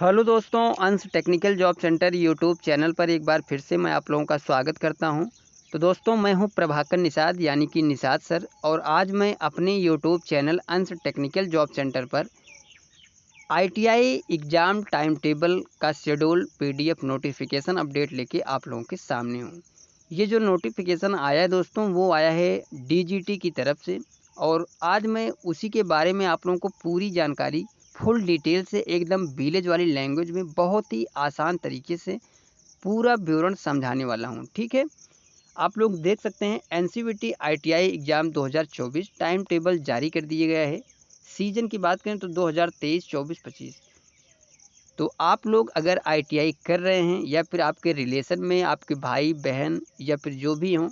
Hello दोस्तों, अंश technical job centre YouTube channel पर एक बार फिर से मैं आप लोगों का स्वागत करता हूं। तो दोस्तों, मैं हूं प्रभाकर निषाद यानी कि निषाद सर, और आज मैं अपने यूट्यूब चैनल अंश टेक्निकल जॉब सेंटर पर आईटीआई एग्ज़ाम टाइम टेबल का शेड्यूल पीडीएफ नोटिफिकेशन अपडेट लेके आप लोगों के सामने हूं। ये जो नोटिफिकेशन आया है दोस्तों, वो आया है डीजीटी की तरफ से, और आज मैं उसी के बारे में आप लोगों को पूरी जानकारी फुल डिटेल से एकदम विलेज वाली लैंग्वेज में बहुत ही आसान तरीके से पूरा विवरण समझाने वाला हूं। ठीक है, आप लोग देख सकते हैं NCVT ITI exam 2024 time table जारी कर दिया गया है। सीजन की बात करें तो 2023, 24, 25। तो आप लोग अगर आईटीआई कर रहे हैं या फिर आपके रिलेशन में आपके भाई बहन या फिर जो भी हों,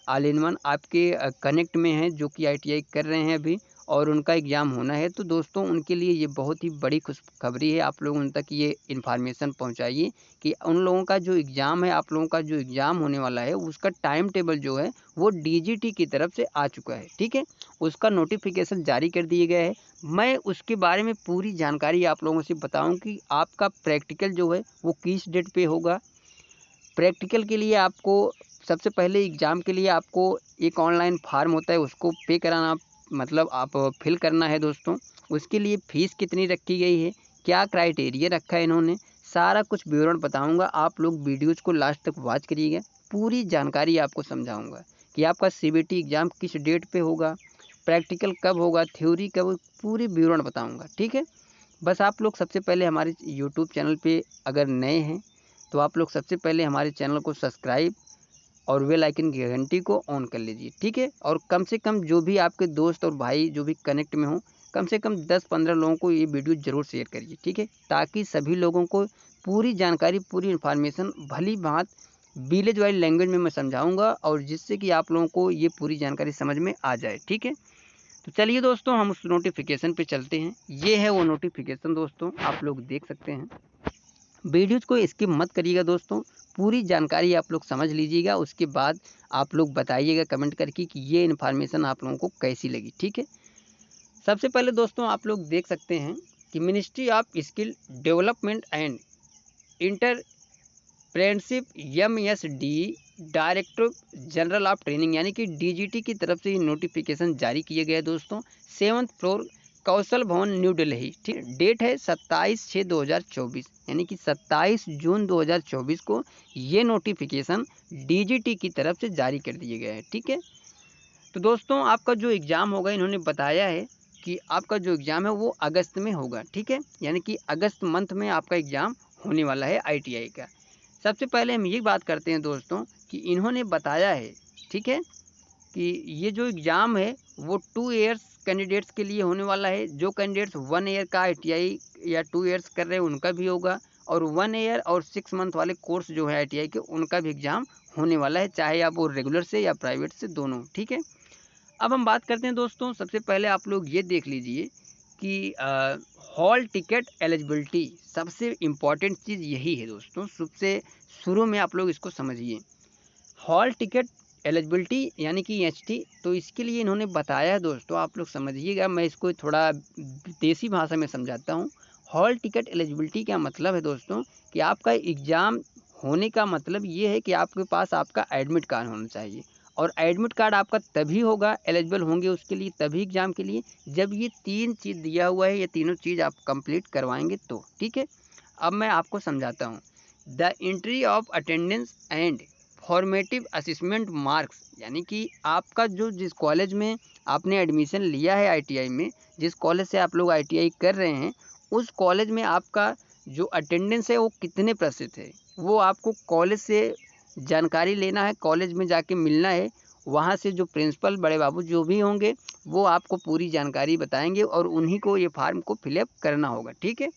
ऑल इन वन आपके कनेक्ट में हैं जो कि आईटीआई कर रहे हैं अभी और उनका एग्ज़ाम होना है, तो दोस्तों उनके लिए ये बहुत ही बड़ी खुशखबरी है। आप लोग उन तक ये इन्फॉर्मेशन पहुंचाइए कि उन लोगों का जो एग्ज़ाम है, आप लोगों का जो एग्ज़ाम होने वाला है, उसका टाइम टेबल जो है वो डीजीटी की तरफ से आ चुका है। ठीक है, उसका नोटिफिकेशन जारी कर दिया गया है। मैं उसके बारे में पूरी जानकारी आप लोगों से बताऊं कि आपका प्रैक्टिकल जो है वो किस डेट पे होगा। प्रैक्टिकल के लिए आपको सबसे पहले एग्ज़ाम के लिए आपको एक ऑनलाइन फार्म होता है, उसको पे कराना, मतलब आप फिल करना है दोस्तों। उसके लिए फ़ीस कितनी रखी गई है, क्या क्राइटेरिया रखा है इन्होंने, सारा कुछ विवरण बताऊंगा। आप लोग वीडियोज़ को लास्ट तक वॉच करिएगा, पूरी जानकारी आपको समझाऊंगा कि आपका सीबीटी एग्ज़ाम किस डेट पे होगा, प्रैक्टिकल कब होगा, थ्योरी कब, पूरी विवरण बताऊंगा। ठीक है, बस आप लोग सबसे पहले हमारे यूट्यूब चैनल पे अगर नए हैं तो आप लोग सबसे पहले हमारे चैनल को सब्सक्राइब और बेल आइकन की घंटी को ऑन कर लीजिए। ठीक है, और कम से कम जो भी आपके दोस्त और भाई जो भी कनेक्ट में हों, कम से कम 10-15 लोगों को ये वीडियो ज़रूर शेयर करिए। ठीक है, ताकि सभी लोगों को पूरी जानकारी, पूरी इन्फॉर्मेशन भली भांत विलेज वाली लैंग्वेज में मैं समझाऊंगा, और जिससे कि आप लोगों को ये पूरी जानकारी समझ में आ जाए। ठीक है, तो चलिए दोस्तों, हम उस नोटिफिकेशन पे चलते हैं। ये है वो नोटिफिकेशन दोस्तों, आप लोग देख सकते हैं। वीडियोज़ को स्किप मत करिएगा दोस्तों, पूरी जानकारी आप लोग समझ लीजिएगा। उसके बाद आप लोग बताइएगा कमेंट करके कि ये इन्फॉर्मेशन आप लोगों को कैसी लगी। ठीक है, सबसे पहले दोस्तों आप लोग देख सकते हैं कि ministry of skill development and entrepreneurship MSD director general of training यानी कि डीजीटी की तरफ से ये नोटिफिकेशन जारी किया गया है दोस्तों। 7th फ्लोर कौशल भवन न्यू दिल्ली। ठीक, डेट है 27/6/2024 यानी कि 27 जून 2024 को ये नोटिफिकेशन डीजीटी की तरफ से जारी कर दिया गया है। ठीक है, तो दोस्तों आपका जो एग्ज़ाम होगा, इन्होंने बताया है कि आपका जो एग्ज़ाम है वो अगस्त में होगा। ठीक है, यानी कि अगस्त मंथ में आपका एग्ज़ाम होने वाला है आईटीआई का। सबसे पहले हम ये बात करते हैं दोस्तों कि इन्होंने बताया है, ठीक है, कि ये जो एग्ज़ाम है वो 2 ईयर्स कैंडिडेट्स के लिए होने वाला है। जो कैंडिडेट्स 1 ईयर का आईटीआई या 2 ईयर्स कर रहे हैं उनका भी होगा, और 1 ईयर और 6 मंथ वाले कोर्स जो है आईटीआई के, उनका भी एग्ज़ाम होने वाला है, चाहे आप वो रेगुलर से या प्राइवेट से, दोनों। ठीक है, अब हम बात करते हैं दोस्तों, सबसे पहले आप लोग ये देख लीजिए कि हॉल टिकट एलिजिबिलिटी, सबसे इम्पॉर्टेंट चीज़ यही है दोस्तों। सबसे शुरू में आप लोग इसको समझिए, हॉल टिकट एलिजिबिलिटी यानी कि एचटी। तो इसके लिए इन्होंने बताया है दोस्तों, आप लोग समझिएगा, मैं इसको थोड़ा देसी भाषा में समझाता हूँ। हॉल टिकट एलिजिबिलिटी का मतलब है दोस्तों कि आपका एग्ज़ाम होने का मतलब ये है कि आपके पास आपका एडमिट कार्ड होना चाहिए, और एडमिट कार्ड आपका तभी होगा, एलिजिबल होंगे उसके लिए तभी एग्ज़ाम के लिए, जब ये 3 चीज़ दिया हुआ है, ये तीनों चीज़ आप कंप्लीट करवाएंगे तो। ठीक है, अब मैं आपको समझाता हूँ। The entry of attendance and formative assessment marks, यानी कि आपका जो जिस कॉलेज में आपने एडमिशन लिया है आईटीआई में, जिस कॉलेज से आप लोग आईटीआई कर रहे हैं, उस कॉलेज में आपका जो अटेंडेंस है वो कितने प्रतिशत है, वो आपको कॉलेज से जानकारी लेना है, कॉलेज में जाके मिलना है। वहाँ से जो प्रिंसिपल बड़े बाबू जो भी होंगे वो आपको पूरी जानकारी बताएंगे, और उन्हीं को ये फार्म को फिलअप करना होगा। ठीक है,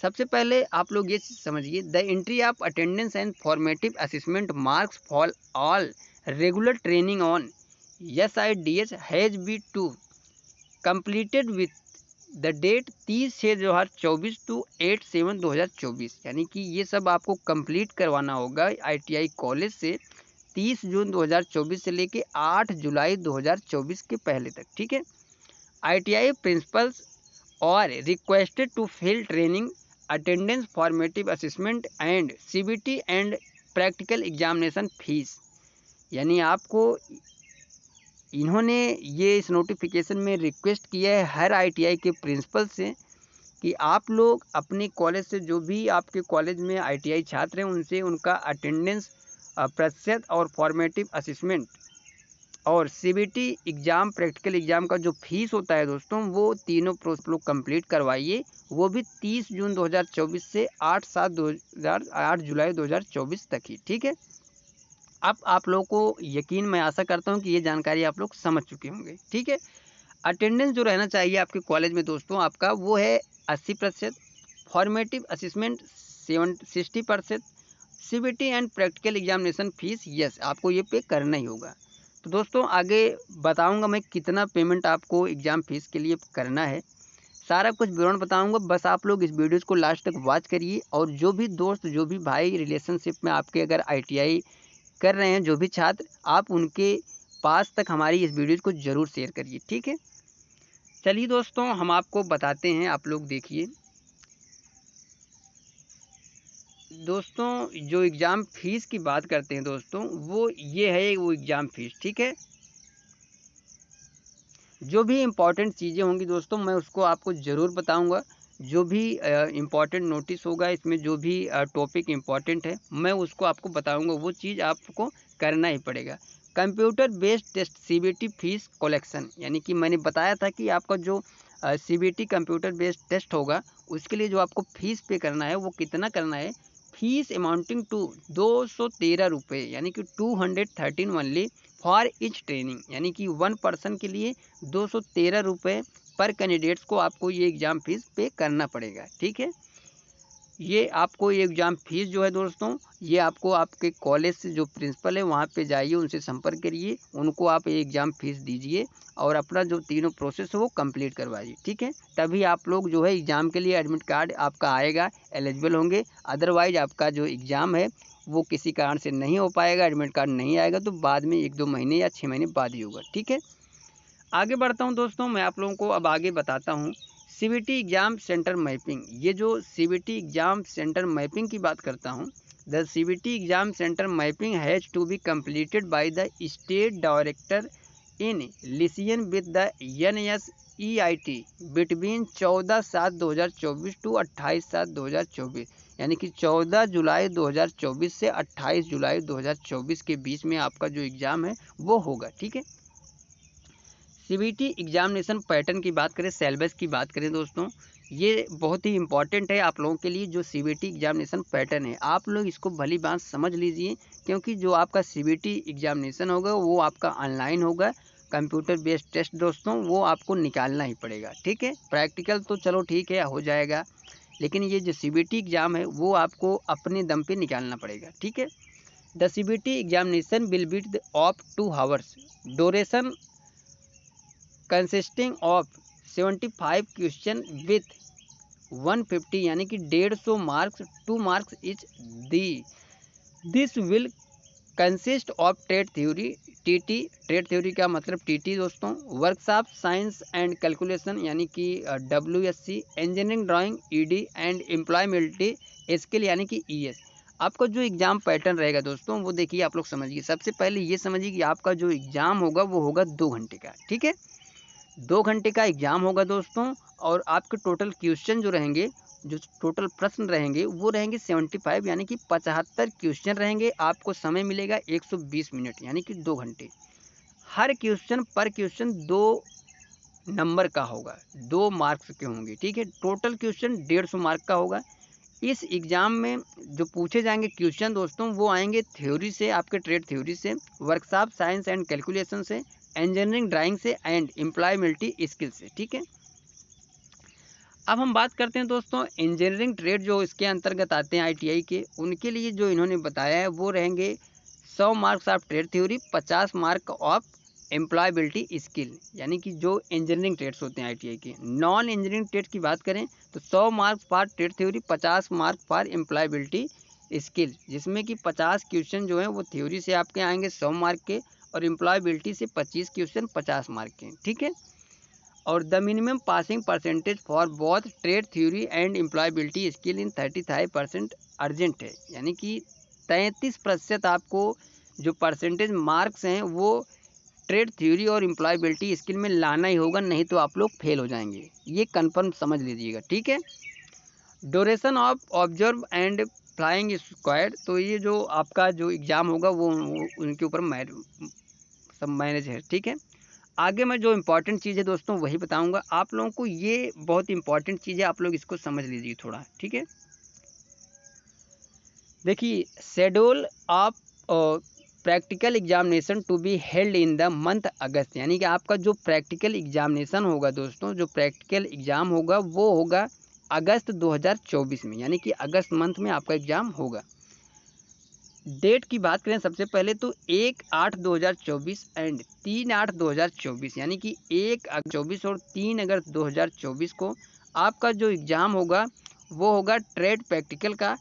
सबसे पहले आप लोग ये चीज़ समझिए, the entry of attendance and formative assessment marks for all regular training on SIDS has be to completed with the date 30/6/2024 to 8/7/2024, यानी कि ये सब आपको कंप्लीट करवाना होगा आईटीआई कॉलेज से 30 जून 2024 से लेके 8 जुलाई 2024 के पहले तक। ठीक है, आईटीआई प्रिंसिपल्स और requested to fill training attendance formative assessment and CBT and practical examination fees. यानी आपको इन्होंने ये इस नोटिफिकेशन में रिक्वेस्ट किया है हर आईटीआई के प्रिंसिपल से कि आप लोग अपने कॉलेज से, जो भी आपके कॉलेज में आईटीआई छात्र हैं, उनसे उनका अटेंडेंस प्रतिशत और फॉर्मेटिव असेसमेंट और सीबीटी एग्ज़ाम प्रैक्टिकल एग्ज़ाम का जो फीस होता है दोस्तों, वो तीनों प्रोसेस लोग कंप्लीट करवाइए। वो भी 30 जून 2024 से 8 जुलाई 2024 तक ही। ठीक है, अब आप लोगों को यकीन, मैं आशा करता हूँ कि ये जानकारी आप लोग समझ चुके होंगे। ठीक है, अटेंडेंस जो रहना चाहिए आपके कॉलेज में दोस्तों आपका, वो है 80%, formative assessment 60%, CBT and practical examination fees yes आपको ये पे करना ही होगा। तो दोस्तों आगे बताऊंगा मैं कितना पेमेंट आपको एग्ज़ाम फीस के लिए करना है, सारा कुछ विवरण बताऊंगा। बस आप लोग इस वीडियो को लास्ट तक वॉच करिए, और जो भी दोस्त, जो भी भाई रिलेशनशिप में आपके अगर आईटीआई कर रहे हैं, जो भी छात्र, आप उनके पास तक हमारी इस वीडियो को ज़रूर शेयर करिए। ठीक है, चलिए दोस्तों हम आपको बताते हैं, आप लोग देखिए दोस्तों। जो एग्ज़ाम फीस की बात करते हैं दोस्तों, वो ये है वो एग्ज़ाम फीस। ठीक है, जो भी इम्पोर्टेंट चीज़ें होंगी दोस्तों मैं उसको आपको ज़रूर बताऊंगा। जो भी इम्पोर्टेंट नोटिस होगा, इसमें जो भी टॉपिक इम्पोर्टेंट है, मैं उसको आपको बताऊंगा। वो चीज़ आपको करना ही पड़ेगा। Computer based test CBT fees collection, यानी कि मैंने बताया था कि आपका जो सीबीटी कंप्यूटर बेस्ड टेस्ट होगा, उसके लिए जो आपको फीस पे करना है वो कितना करना है, फीस अमाउंटिंग टू 213 रुपये, यानी कि 213 ओनली फॉर इच ट्रेनिंग, यानी कि 1 पर्सन के लिए 213 रुपये पर कैंडिडेट्स को आपको ये एग्ज़ाम फीस पे करना पड़ेगा। ठीक है, ये आपको ये एग्ज़ाम फीस जो है दोस्तों, ये आपको आपके कॉलेज से जो प्रिंसिपल है वहाँ पे जाइए, उनसे संपर्क करिए, उनको आप ये एग्ज़ाम फीस दीजिए और अपना जो तीनों प्रोसेस है वो कंप्लीट करवाइए। ठीक है, तभी आप लोग जो है एग्ज़ाम के लिए एडमिट कार्ड आपका आएगा, एलिजिबल होंगे। अदरवाइज आपका जो एग्ज़ाम है वो किसी कारण से नहीं हो पाएगा, एडमिट कार्ड नहीं आएगा तो बाद में 1-2 महीने या 6 महीने बाद ही होगा। ठीक है, आगे बढ़ता हूं दोस्तों, मैं आप लोगों को अब आगे बताता हूं सीबीटी एग्जाम सेंटर मैपिंग। ये जो सीबीटी एग्जाम सेंटर मैपिंग की बात करता हूं, the CBT exam centre mapping has to be completed by the state director in liaison with the NSEIT between 14/7/2024 to 28/7/2024, यानी कि 14 जुलाई 2024 से 28 जुलाई 2024 के बीच में आपका जो एग्ज़ाम है वो होगा। ठीक है, सीबीटी एग्जामिनेशन पैटर्न की बात करें, सिलेबस की बात करें दोस्तों, ये बहुत ही इंपॉर्टेंट है आप लोगों के लिए। जो सीबीटी एग्जामिनेशन पैटर्न है, आप लोग इसको भली बात समझ लीजिए, क्योंकि जो आपका सीबीटी एग्जामिनेशन होगा वो आपका ऑनलाइन होगा, कंप्यूटर बेस्ड टेस्ट दोस्तों, वो आपको निकालना ही पड़ेगा। ठीक है, प्रैक्टिकल तो चलो ठीक है हो जाएगा, लेकिन ये जो सीबीटी एग्ज़ाम है वो आपको अपने दम पे निकालना पड़ेगा। ठीक है, the CBT examination will be of 2 hours duration consisting of 75 question with 150, यानी कि 150 marks, 2 marks etch the. This will consist of trade theory TT, trade theory का मतलब टीटी दोस्तों, वर्कशॉप साइंस एंड कैलकुलेशन यानी कि WSC, engineering drawing ED and employability skill यानी कि ES। आपका जो एग्ज़ाम पैटर्न रहेगा दोस्तों वो देखिए, आप लोग समझिए। सबसे पहले ये समझिए कि आपका जो एग्ज़ाम होगा वो होगा 2 घंटे का। ठीक है, 2 घंटे का एग्ज़ाम होगा दोस्तों, और आपके टोटल क्वेश्चन जो रहेंगे, जो टोटल प्रश्न रहेंगे वो रहेंगे 75, यानी कि 75 क्वेश्चन रहेंगे। आपको समय मिलेगा 120 मिनट, यानी कि 2 घंटे। हर क्वेश्चन पर क्वेश्चन 2 नंबर का होगा, 2 मार्क्स के होंगे। ठीक है, टोटल क्वेश्चन 150 मार्क का होगा। इस एग्ज़ाम में जो पूछे जाएंगे क्वेश्चन दोस्तों, वो आएंगे थ्योरी से, आपके ट्रेड थ्योरी से, वर्कशॉप साइंस एंड कैलकुलेशन से, इंजीनियरिंग ड्राइंग से एंड एम्प्लॉयबिलिटी स्किल से। ठीक है, अब हम बात करते हैं दोस्तों इंजीनियरिंग ट्रेड जो इसके अंतर्गत आते हैं आईटीआई के, उनके लिए जो इन्होंने बताया है वो रहेंगे 100 marks of trade theory, 50 mark of employability skill, यानी कि जो इंजीनियरिंग ट्रेड्स होते हैं आईटीआई के। नॉन इंजीनियरिंग ट्रेड की बात करें तो 100 marks for trade theory, 50 mark for employability skill, जिसमें कि 50 क्वेश्चन जो हैं वो थ्योरी से आपके आएंगे 100 मार्क के, और एम्प्लॉयबिलिटी से 25 क्वेश्चन 50 मार्क के। ठीक है, और the minimum passing percentage for both trade theory and employability skill in 35% urgent है, यानी कि 33% आपको जो परसेंटेज मार्क्स हैं वो ट्रेड थ्योरी और एम्प्लॉयबिलिटी स्किल में लाना ही होगा, नहीं तो आप लोग फेल हो जाएंगे, ये कंफर्म समझ लीजिएगा, ठीक है। Duration of observe and flying squad, तो ये जो आपका जो एग्ज़ाम होगा वो उनके ऊपर सब मैनेज है, ठीक है। आगे मैं जो इम्पोर्टेंट चीज़ है दोस्तों वही बताऊंगा आप लोगों को, ये बहुत इंपॉर्टेंट चीज़ है, आप लोग इसको समझ लीजिए थोड़ा, ठीक है। देखिए, schedule of practical examination to be held in the month August, यानी कि आपका जो प्रैक्टिकल एग्जामिनेशन होगा दोस्तों, जो प्रैक्टिकल एग्ज़ाम होगा वो होगा अगस्त 2024 में, यानी कि अगस्त मंथ में आपका एग्ज़ाम होगा। डेट की बात करें सबसे पहले तो 1/8/2024 एंड 3/8/2024, यानी कि 1/24 और 3 अगस्त 2024 को आपका जो एग्ज़ाम होगा वो होगा ट्रेड प्रैक्टिकल का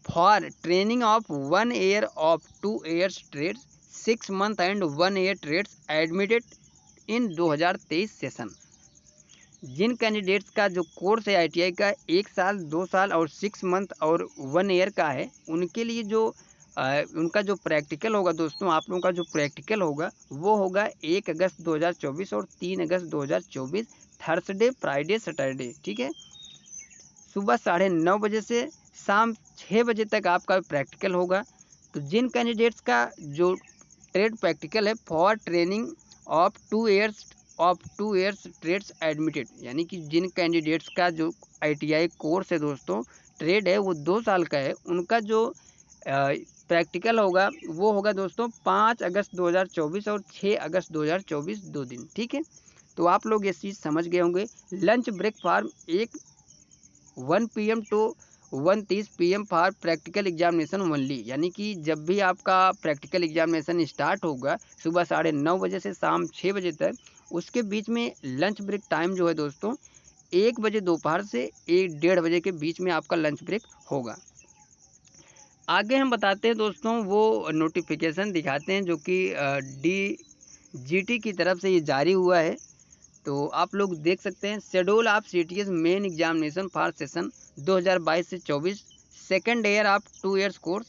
for training of 1 year of 2 years trades 6 month and 1 year trades admitted in 2023 session. जिन कैंडिडेट्स का जो कोर्स है आईटीआई का 1 साल 2 साल और 6 मंथ और 1 ईयर का है, उनके लिए जो उनका जो प्रैक्टिकल होगा दोस्तों, आप लोगों का जो प्रैक्टिकल होगा वो होगा 1 अगस्त 2024 और 3 अगस्त 2024, थर्सडे फ्राइडे सैटरडे, ठीक है। सुबह 9:30 बजे से शाम 6 बजे तक आपका प्रैक्टिकल होगा। तो जिन कैंडिडेट्स का जो ट्रेड प्रैक्टिकल है for training of 2 years trades admitted, यानी कि जिन कैंडिडेट्स का जो आईटीआई कोर्स है दोस्तों, ट्रेड है वो 2 साल का है, उनका जो प्रैक्टिकल होगा वो होगा दोस्तों 5 अगस्त 2024 और 6 अगस्त 2024, 2 दिन, ठीक है। तो आप लोग ये चीज़ समझ गए होंगे। Lunch break for 1 PM to 1:30 PM for practical examination only, यानी कि जब भी आपका प्रैक्टिकल एग्जामिनेशन स्टार्ट होगा सुबह 9:30 बजे से शाम 6 बजे तक, उसके बीच में लंच ब्रेक टाइम जो है दोस्तों 1 बजे दोपहर से 1-1:30 बजे के बीच में आपका लंच ब्रेक होगा। आगे हम बताते हैं दोस्तों वो नोटिफिकेशन दिखाते हैं जो कि DGT की तरफ से ये जारी हुआ है। तो आप लोग देख सकते हैं, schedule of CTS main examination for session 2022 से 24 second year of 2 years course,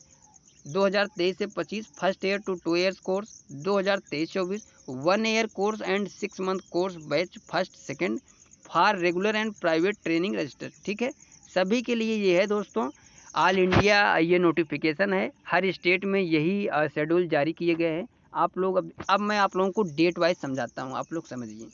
2023 से 25 first year to 2 years course, 2023-24 1 year course and 6 month course batch first second for regular and private training register, ठीक है। सभी के लिए ये है दोस्तों, ऑल इंडिया ये नोटिफिकेशन है, हर स्टेट में यही शेड्यूल जारी किए गए हैं। आप लोग अब मैं आप लोगों को डेट वाइज समझाता हूँ, आप लोग समझिए।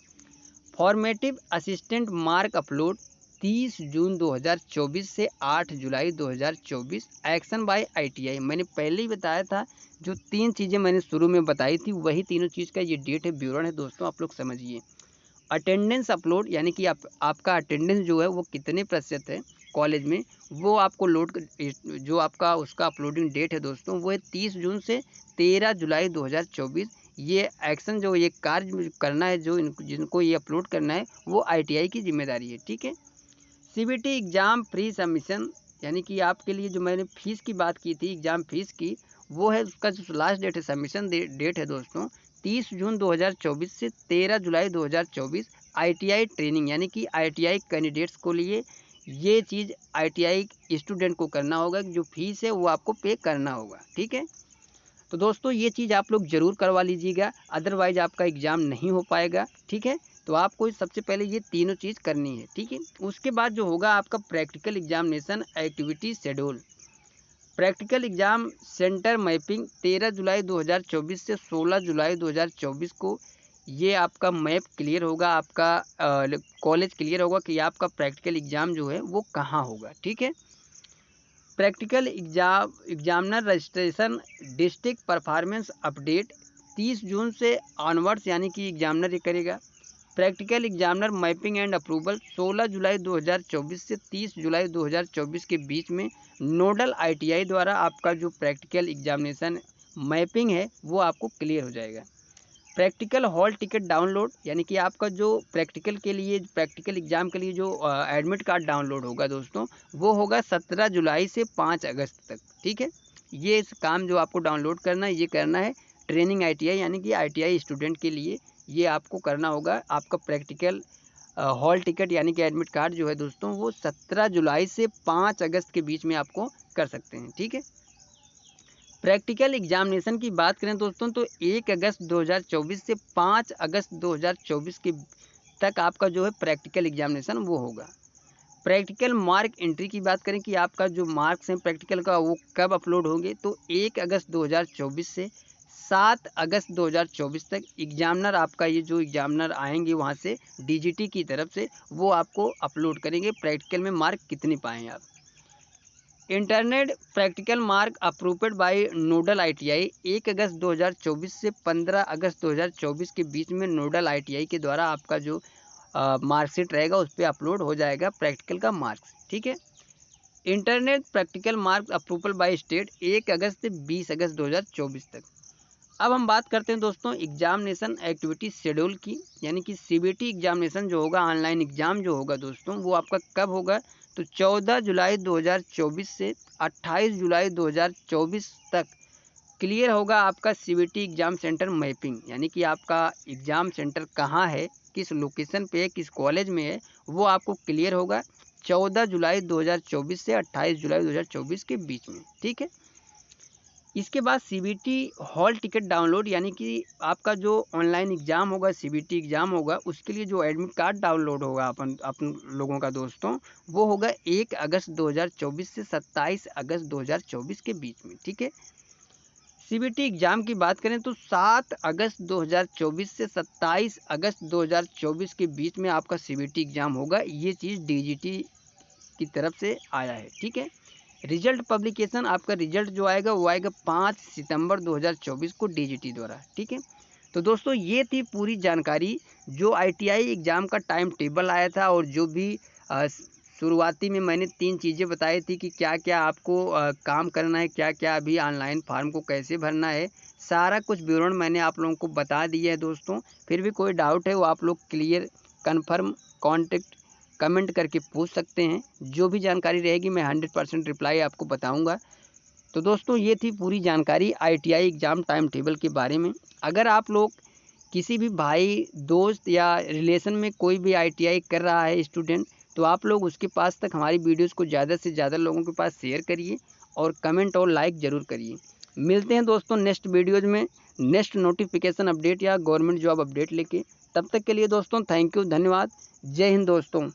फॉर्मेटिव असिस्टेंट मार्क अपलोड 30 जून 2024 से 8 जुलाई 2024, एक्शन बाय आईटीआई। मैंने पहले ही बताया था, जो 3 चीज़ें मैंने शुरू में बताई थी वही तीनों चीज़ का ये डेट है, विवरण है दोस्तों, आप लोग समझिए। अटेंडेंस अपलोड, यानी कि आपका अटेंडेंस जो है वो कितने प्रतिशत है कॉलेज में, वो आपको जो आपका उसका अपलोडिंग डेट है दोस्तों वो है 30 जून से 13 जुलाई 2024। ये एक्शन जो ये कार्य करना है, जो जिनको ये अपलोड करना है वो आईटीआई की जिम्मेदारी है, ठीक है। सीबीटी एग्ज़ाम फ्री सबमिशन, यानी कि आपके लिए जो मैंने फ़ीस की बात की थी एग्ज़ाम फ़ीस की, वो है उसका जो लास्ट डेट है सबमिशन डेट है दोस्तों 30 जून 2024 से 13 जुलाई 2024। आईटीआई ट्रेनिंग, यानी कि आईटीआई कैंडिडेट्स को लिए ये चीज़ आईटीआई स्टूडेंट को करना होगा, जो फीस है वो आपको पे करना होगा, ठीक है। तो दोस्तों ये चीज़ आप लोग ज़रूर करवा लीजिएगा, अदरवाइज आपका एग्ज़ाम नहीं हो पाएगा, ठीक है। तो आपको सबसे पहले ये तीनों चीज़ करनी है, ठीक है। उसके बाद जो होगा आपका practical examination activity schedule, practical exam centre mapping 13 जुलाई 2024 से 16 जुलाई 2024 को ये आपका मैप क्लियर होगा, आपका कॉलेज क्लियर होगा कि आपका प्रैक्टिकल एग्ज़ाम जो है वो कहाँ होगा, ठीक है। Practical examiner registration district performance update 30 जून से ऑनवर्ड्स, यानी कि एग्जामिनर ये करेगा। Practical examiner mapping and approval 16 जुलाई 2024 से 30 जुलाई 2024 के बीच में नोडल आईटीआई द्वारा आपका जो प्रैक्टिकल एग्जामिनेशन मैपिंग है वो आपको क्लियर हो जाएगा। प्रैक्टिकल हॉल टिकट डाउनलोड, यानी कि आपका जो प्रैक्टिकल के लिए प्रैक्टिकल एग्ज़ाम के लिए जो एडमिट कार्ड डाउनलोड होगा दोस्तों, वो होगा 17 जुलाई से 5 अगस्त तक, ठीक है। ये इस काम जो आपको डाउनलोड करना है ये करना है ट्रेनिंग आईटीआई, यानी कि आईटीआई स्टूडेंट के लिए ये आपको करना होगा। आपका प्रैक्टिकल हॉल टिकट यानी कि एडमिट कार्ड जो है दोस्तों वो 17 जुलाई से 5 अगस्त के बीच में आपको कर सकते हैं। ठीक है। प्रैक्टिकल एग्जामिनेशन की बात करें दोस्तों तो 1 अगस्त 2024 से 5 अगस्त 2024 के तक आपका जो है प्रैक्टिकल एग्जामिनेशन वो होगा। प्रैक्टिकल मार्क एंट्री की बात करें कि आपका जो मार्क्स हैं प्रैक्टिकल का वो कब अपलोड होंगे, तो 1 अगस्त 2024 से 7 अगस्त 2024 तक एग्जामिनर आपका ये जो एग्जामिनर आएंगे वहाँ से डीजीटी की तरफ से वो आपको अपलोड करेंगे प्रैक्टिकल में मार्क कितने पाएँ आप। Internet practical mark approved by nodal ITI 1 अगस्त 2024 से 15 अगस्त 2024 के बीच में नोडल आईटीआई के द्वारा आपका जो मार्कशीट रहेगा उस पर अपलोड हो जाएगा प्रैक्टिकल का मार्क्स। ठीक है। Internet practical marks approval by state 1 अगस्त से 20 अगस्त 2024 तक। अब हम बात करते हैं दोस्तों एग्जामिनेशन एक्टिविटी शेड्यूल की, यानी कि सीबीटी एग्जामिनेशन जो होगा, ऑनलाइन एग्जाम जो होगा दोस्तों वो आपका कब होगा, तो 14 जुलाई 2024 से 28 जुलाई 2024 तक क्लियर होगा आपका सीबीटी एग्ज़ाम सेंटर मैपिंग, यानी कि आपका एग्ज़ाम सेंटर कहाँ है, किस लोकेशन पे है, किस कॉलेज में है, वो आपको क्लियर होगा 14 जुलाई 2024 से 28 जुलाई 2024 के बीच में। ठीक है। इसके बाद सीबीटी हॉल टिकट डाउनलोड, यानी कि आपका जो ऑनलाइन एग्ज़ाम होगा, सीबीटी एग्ज़ाम होगा, उसके लिए जो एडमिट कार्ड डाउनलोड होगा अपन लोगों का दोस्तों वो होगा 1 अगस्त 2024 से 27 अगस्त 2024 के बीच में। ठीक है। सीबीटी एग्ज़ाम की बात करें तो 7 अगस्त 2024 से 27 अगस्त 2024 के बीच में आपका सीबीटी एग्ज़ाम होगा। ये चीज़ डीजीटी की तरफ से आया है। ठीक है। रिजल्ट पब्लिकेशन, आपका रिजल्ट जो आएगा वो आएगा 5 सितंबर 2024 को डीजीटी द्वारा। ठीक है। तो दोस्तों ये थी पूरी जानकारी जो आईटीआई एग्ज़ाम का टाइम टेबल आया था, और जो भी शुरुआती में मैंने 3 चीज़ें बताई थी कि क्या क्या आपको काम करना है, क्या क्या अभी ऑनलाइन फॉर्म को कैसे भरना है, सारा कुछ विवरण मैंने आप लोगों को बता दिया है दोस्तों। फिर भी कोई डाउट है वो आप लोग क्लियर कन्फर्म कॉन्टेक्ट कमेंट करके पूछ सकते हैं। जो भी जानकारी रहेगी मैं 100% रिप्लाई आपको बताऊंगा। तो दोस्तों ये थी पूरी जानकारी आईटीआई एग्ज़ाम टाइम टेबल के बारे में। अगर आप लोग किसी भी भाई दोस्त या रिलेशन में कोई भी आईटीआई कर रहा है स्टूडेंट, तो आप लोग उसके पास तक हमारी वीडियोस को ज़्यादा से ज़्यादा लोगों के पास शेयर करिए और कमेंट और लाइक ज़रूर करिए। मिलते हैं दोस्तों नेक्स्ट वीडियोज़ में नेक्स्ट नोटिफिकेशन अपडेट या गवर्नमेंट जॉब अपडेट लेके। तब तक के लिए दोस्तों थैंक यू, धन्यवाद, जय हिंद दोस्तों।